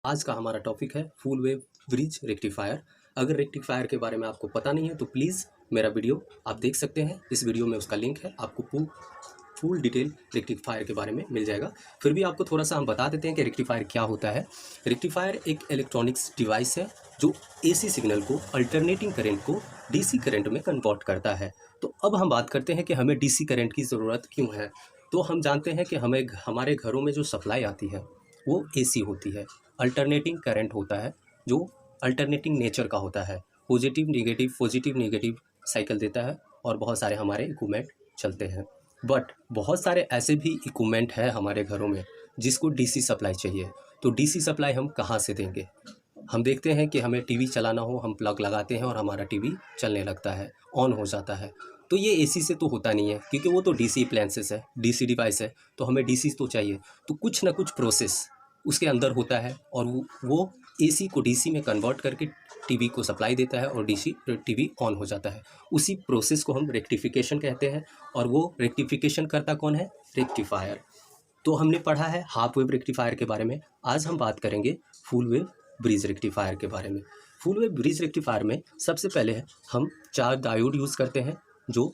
आज का हमारा टॉपिक है फुल वेव ब्रिज रेक्टिफायर। अगर रेक्टिफायर के बारे में आपको पता नहीं है तो प्लीज़ मेरा वीडियो आप देख सकते हैं। इस वीडियो में उसका लिंक है, आपको फुल डिटेल रेक्टिफायर के बारे में मिल जाएगा। फिर भी आपको थोड़ा सा हम बता देते हैं कि रेक्टिफायर क्या होता है। रेक्टिफायर एक इलेक्ट्रॉनिक्स डिवाइस है जो एसी सिग्नल को अल्टरनेटिंग करंट को डीसी करंट में कन्वर्ट करता है। तो अब हम बात करते हैं कि हमें डीसी करंट की ज़रूरत क्यों है। तो हम जानते हैं कि हमें हमारे घरों में जो सप्लाई आती है वो एसी होती है, अल्टरनेटिंग करंट होता है जो अल्टरनेटिंग नेचर का होता है, पॉजिटिव नेगेटिव साइकिल देता है और बहुत सारे हमारे इक्विपमेंट चलते हैं। बट बहुत सारे ऐसे भी इक्विपमेंट है हमारे घरों में जिसको डीसी सप्लाई चाहिए। तो डीसी सप्लाई हम कहाँ से देंगे? हम देखते हैं कि हमें टीवी चलाना हो, हम प्लग लगाते हैं और हमारा टीवी चलने लगता है, ऑन हो जाता है। तो ये एसी से तो होता नहीं है क्योंकि वो तो डीसी अप्लायंसेस है, डीसी डिवाइस है, तो हमें डीसी तो चाहिए। तो कुछ ना कुछ प्रोसेस उसके अंदर होता है और वो एसी को डीसी में कन्वर्ट करके टीवी को सप्लाई देता है और टीवी ऑन हो जाता है। उसी प्रोसेस को हम रेक्टिफिकेशन कहते हैं और वो रेक्टिफिकेशन करता कौन है? रेक्टिफायर। तो हमने पढ़ा है हाफ वेव रेक्टिफायर के बारे में, आज हम बात करेंगे फुल वेव ब्रिज रेक्टिफायर के बारे में। फुल वेव ब्रिज रेक्टिफायर में सबसे पहले हम 4 डायोड यूज़ करते हैं जो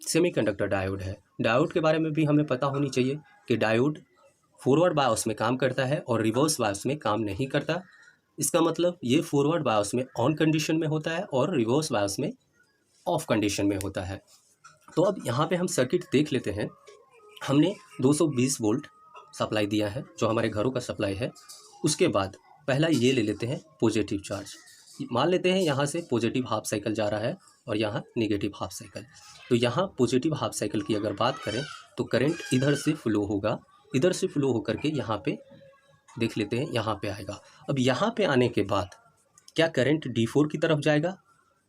सेमीकंडक्टर डायोड है। डायोड के बारे में भी हमें पता होनी चाहिए कि डायोड फॉरवर्ड बायोस में काम करता है और रिवर्स बायोस में काम नहीं करता। इसका मतलब ये फॉरवर्ड बायोस में ऑन कंडीशन में होता है और रिवर्स बायोस में ऑफ कंडीशन में होता है। तो अब यहाँ पे हम सर्किट देख लेते हैं। हमने 220 वोल्ट सप्लाई दिया है जो हमारे घरों का सप्लाई है। उसके बाद पहला ये ले लेते हैं पॉजिटिव चार्ज। मान लेते हैं यहाँ से पॉजिटिव हाफ साइकिल जा रहा है और यहाँ नेगेटिव हाफ साइकिल। तो यहाँ पॉजिटिव हाफ साइकिल की अगर बात करें तो करंट इधर से फ्लो होगा, इधर से फ्लो होकर के यहाँ पे देख लेते हैं, यहाँ पे आएगा। अब यहाँ पे आने के बाद क्या करंट D4 की तरफ जाएगा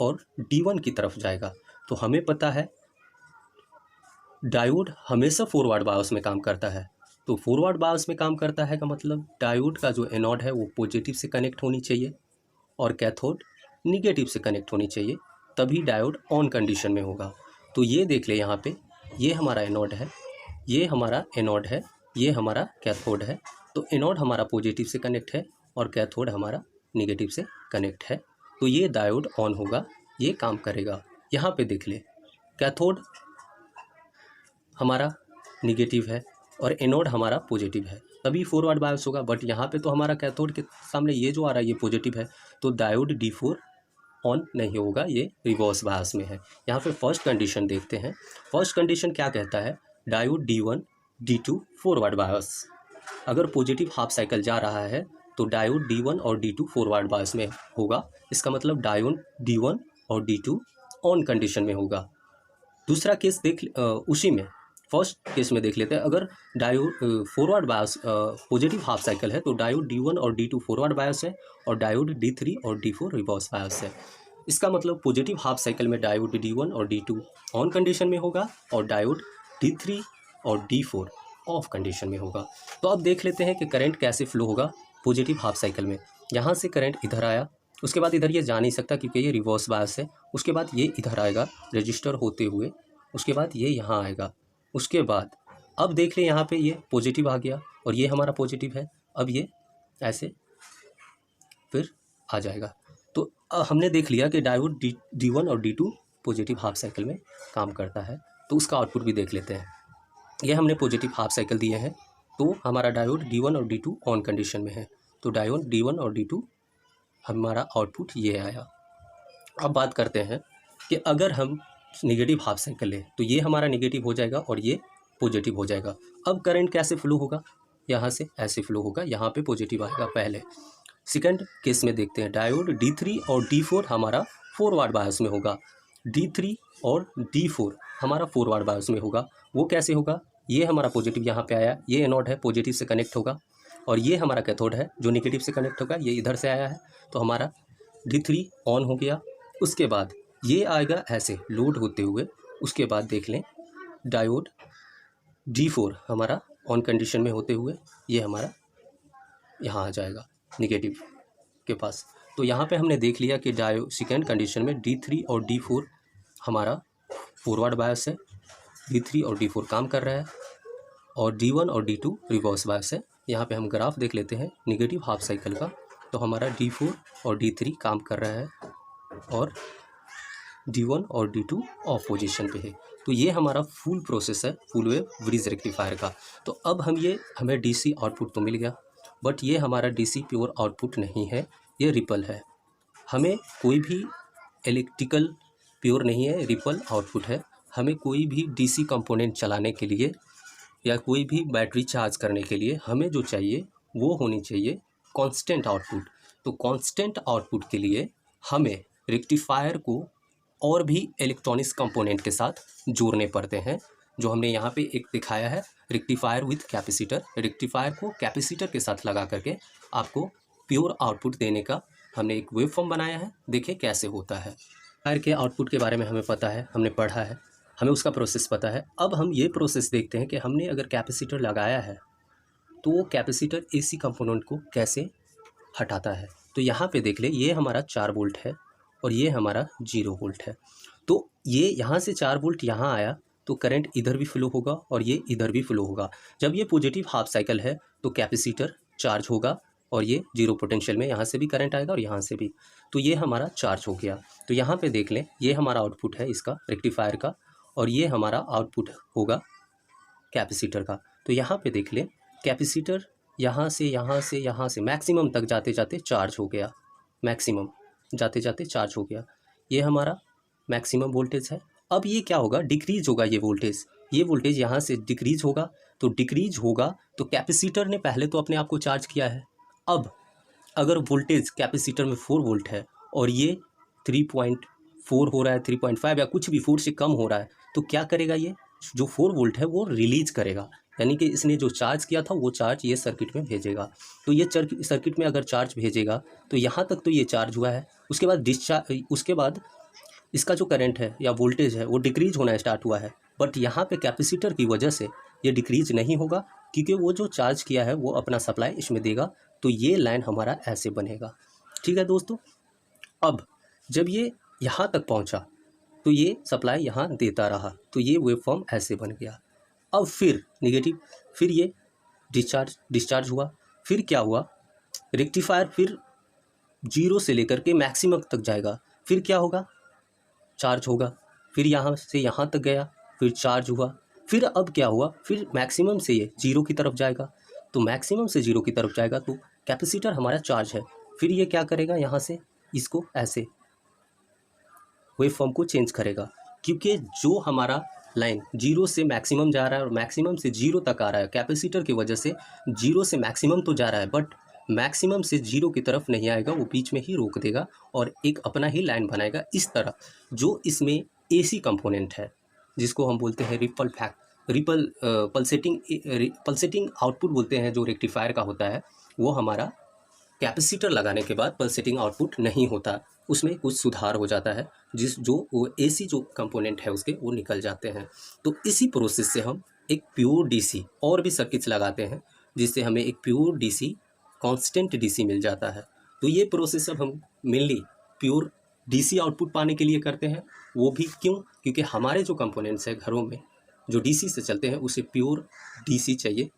और D1 की तरफ जाएगा? तो हमें पता है डायोड हमेशा फॉरवर्ड बायोस में काम करता है। तो फॉरवर्ड बायोस में काम करता है का मतलब डायोड का जो एनोड है वो पॉजिटिव से कनेक्ट होनी चाहिए और कैथोड निगेटिव से कनेक्ट होनी चाहिए, तभी डायोड ऑन कंडीशन में होगा। तो ये देख ले यहाँ पे, ये हमारा एनोड है, ये हमारा एनोड है, ये हमारा कैथोड है। तो एनोड हमारा पॉजिटिव से कनेक्ट है और कैथोड हमारा निगेटिव से कनेक्ट है। तो ये डायोड ऑन होगा, ये काम करेगा। यहाँ पे देख ले, कैथोड हमारा निगेटिव है और एनोड हमारा पॉजिटिव है, तभी फॉरवर्ड बायस होगा। बट यहाँ पे तो हमारा कैथोड के सामने ये जो आ रहा है ये पॉजिटिव है, तो डायोड D4 ऑन नहीं होगा, ये रिवर्स बायस में है। यहाँ पे फर्स्ट कंडीशन देखते हैं। फर्स्ट कंडीशन क्या कहता है? Diode D1 D2 forward bias. अगर पॉजिटिव हाफ साइकिल जा रहा है तो डायोड D1 और D2 फॉरवर्ड बायस में होगा। इसका मतलब डायोड D1 और D2 ऑन कंडीशन में होगा। दूसरा केस उसी में फर्स्ट केस में देख लेते हैं। अगर diode forward bias positive half cycle है तो डायोड D1 और D2 फॉरवर्ड बायस है और डायोड D3 और D4 रिवर्स बायस है। इसका मतलब पॉजिटिव हाफ साइकिल में डायोड D1 और D2 ऑन कंडीशन में होगा और डायोड D3 और D4 ऑफ कंडीशन में होगा। तो अब देख लेते हैं कि करंट कैसे फ्लो होगा पॉजिटिव हाफ साइकिल में। यहाँ से करंट इधर आया, उसके बाद इधर ये जा नहीं सकता क्योंकि ये रिवर्स बायस है। उसके बाद ये इधर आएगा रजिस्टर होते हुए, उसके बाद ये यहाँ आएगा। उसके बाद अब देख ले यहाँ पे ये पॉजिटिव आ गया और ये हमारा पॉजिटिव है। अब ये ऐसे फिर आ जाएगा। तो हमने देख लिया कि डायोड D1 और D2 पॉजिटिव हाफ साइकिल में काम करता है। तो उसका आउटपुट भी देख लेते हैं। ये हमने पॉजिटिव हाफ साइकिल दिए हैं तो हमारा डायोड D1 और D2 ऑन कंडीशन में है। तो डायोड D1 और D2 हमारा आउटपुट ये आया। अब बात करते हैं कि अगर हम नेगेटिव हाफ साइकिल ले तो ये हमारा नेगेटिव हो जाएगा और ये पॉजिटिव हो जाएगा। अब करंट कैसे फ्लो होगा? यहाँ से ऐसे फ्लो होगा, यहाँ पे पॉजिटिव आएगा पहले। सेकंड केस में देखते हैं, डायोड D3 और D4 हमारा फॉरवर्ड बायस में होगा। D3 और D4 हमारा फॉरवर्ड बायस में होगा। वो कैसे होगा? ये हमारा पॉजिटिव यहाँ पे आया, ये एनोड है, पॉजिटिव से कनेक्ट होगा और ये हमारा कैथोड है जो नेगेटिव से कनेक्ट होगा, ये इधर से आया है। तो हमारा D3 ऑन हो गया। उसके बाद ये आएगा ऐसे लोड होते हुए। उसके बाद देख लें डायोड D4 हमारा ऑन कंडीशन में होते हुए ये हमारा यहाँ आ जाएगा निगेटिव के पास। तो यहाँ पे हमने देख लिया कि डायोड सेकेंड कंडीशन में D3 और D4 हमारा फॉरवर्ड बायस है, D3 और D4 काम कर रहा है और D1 और D2 रिवर्स बायस है। यहाँ पे हम ग्राफ देख लेते हैं नेगेटिव हाफ साइकिल का। तो हमारा D4 और D3 काम कर रहा है और D1 और D2 ऑफ पोजीशन पे है। तो ये हमारा फुल प्रोसेस है फुल वेव ब्रिज रेक्टिफायर का। तो अब हमें DC आउटपुट तो मिल गया, बट ये हमारा DC प्योर आउटपुट नहीं है, ये रिपल है। हमें कोई भी इलेक्ट्रिकल प्योर नहीं है, रिपल आउटपुट है। हमें कोई भी DC कंपोनेंट चलाने के लिए या कोई भी बैटरी चार्ज करने के लिए हमें जो चाहिए वो होनी चाहिए कांस्टेंट आउटपुट। तो कांस्टेंट आउटपुट के लिए हमें रेक्टिफायर को और भी इलेक्ट्रॉनिक्स कंपोनेंट के साथ जोड़ने पड़ते हैं, जो हमने यहाँ पे एक दिखाया है रेक्टिफायर विथ कैपेसिटर। रेक्टिफायर को कैपेसिटर के साथ लगा करके आपको प्योर आउटपुट देने का हमने एक वेव फॉर्म बनाया है। देखिए कैसे होता है। फायर के आउटपुट के बारे में हमें पता है, हमने पढ़ा है, हमें उसका प्रोसेस पता है। अब हम ये प्रोसेस देखते हैं कि हमने अगर कैपेसिटर लगाया है तो वो कैपेसिटर AC कंपोनेंट को कैसे हटाता है। तो यहाँ पे देख ले, ये हमारा 4 वोल्ट है और ये हमारा 0 वोल्ट है। तो ये यहाँ से 4 वोल्ट यहाँ आया तो करंट इधर भी फ्लो होगा और ये इधर भी फ्लो होगा। जब ये पॉजिटिव हाफ साइकिल है तो कैपेसिटर चार्ज होगा और ये 0 पोटेंशियल में यहाँ से भी करंट आएगा और यहाँ से भी। तो ये हमारा चार्ज हो गया। तो यहाँ पे देख लें, ये हमारा आउटपुट है इसका रेक्टिफायर का और ये हमारा आउटपुट होगा कैपेसिटर का। तो यहाँ पे देख लें, कैपेसिटर यहाँ से मैक्सिमम तक जाते जाते चार्ज हो गया, मैक्सिमम जाते जाते चार्ज हो गया। ये हमारा मैक्सिमम वोल्टेज है। अब ये क्या होगा, डिक्रीज होगा ये वोल्टेज यहाँ से डिक्रीज होगा। तो डिक्रीज होगा तो कैपेसिटर ने पहले तो अपने आप को चार्ज किया है। अब अगर वोल्टेज कैपेसिटर में 4 वोल्ट है और ये 3.4 हो रहा है, 3.5 या कुछ भी 4 से कम हो रहा है, तो क्या करेगा, ये जो 4 वोल्ट है वो रिलीज करेगा। यानी कि इसने जो चार्ज किया था वो चार्ज ये सर्किट में भेजेगा। तो ये सर्किट में अगर चार्ज भेजेगा तो यहाँ तक तो ये चार्ज हुआ है। उसके बाद इसका जो करंट है या वोल्टेज है वो डिक्रीज होना स्टार्ट हुआ है। बट यहाँ पे कैपेसिटर की वजह से ये डिक्रीज नहीं होगा, क्योंकि वो जो चार्ज किया है वो अपना सप्लाई इसमें देगा। तो ये लाइन हमारा ऐसे बनेगा। ठीक है दोस्तों। अब जब ये यहाँ तक पहुँचा तो ये सप्लाई यहाँ देता रहा, तो ये वेवफॉर्म ऐसे बन गया। अब फिर नेगेटिव, फिर ये डिस्चार्ज हुआ। फिर क्या हुआ, रेक्टिफायर फिर 0 से लेकर के मैक्सिमम तक जाएगा। फिर क्या होगा, चार्ज होगा। फिर यहाँ से यहाँ तक गया, फिर चार्ज हुआ। फिर अब क्या हुआ, फिर मैक्सिमम से ये 0 की तरफ जाएगा। तो मैक्सिमम से 0 की तरफ जाएगा तो कैपेसिटर हमारा चार्ज है। फिर ये क्या करेगा, यहाँ से इसको ऐसे वेवफॉर्म को चेंज करेगा, क्योंकि जो हमारा लाइन 0 से मैक्सिमम जा रहा है और मैक्सिमम से 0 तक आ रहा है, कैपेसिटर की वजह से 0 से मैक्सिमम तो जा रहा है, बट मैक्सिमम से 0 की तरफ नहीं आएगा, वो बीच में ही रोक देगा और एक अपना ही लाइन बनाएगा। इस तरह जो इसमें AC कंपोनेंट है, जिसको हम बोलते हैं पल्सेटिंग आउटपुट बोलते हैं, जो रेक्टिफायर का होता है, वो हमारा कैपेसिटर लगाने के बाद पल्सेटिंग आउटपुट नहीं होता, उसमें कुछ सुधार हो जाता है, वो AC जो कंपोनेंट है उसके वो निकल जाते हैं। तो इसी प्रोसेस से हम एक प्योर DC और भी सर्किट्स लगाते हैं, जिससे हमें एक प्योर DC कांस्टेंट DC मिल जाता है। तो ये प्रोसेस अब हम मेनली प्योर DC आउटपुट पाने के लिए करते हैं। वो भी क्यों, क्योंकि हमारे जो कंपोनेंट्स हैं घरों में जो DC से चलते हैं उसे प्योर DC चाहिए,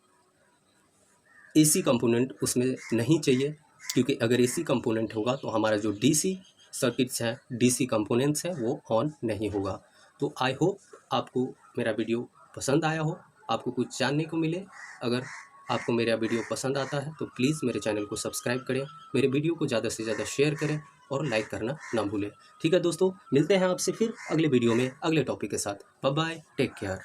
AC कंपोनेंट उसमें नहीं चाहिए। क्योंकि अगर AC कंपोनेंट होगा तो हमारा जो DC सर्किट्स हैं, DC कंपोनेंट्स हैं, वो ऑन नहीं होगा। तो आई होप आपको मेरा वीडियो पसंद आया हो, आपको कुछ जानने को मिले। अगर आपको मेरा वीडियो पसंद आता है तो प्लीज़ मेरे चैनल को सब्सक्राइब करें, मेरे वीडियो को ज़्यादा से ज़्यादा शेयर करें और लाइक करना ना भूलें। ठीक है दोस्तों, मिलते हैं आपसे फिर अगले वीडियो में अगले टॉपिक के साथ। Bye bye, take care.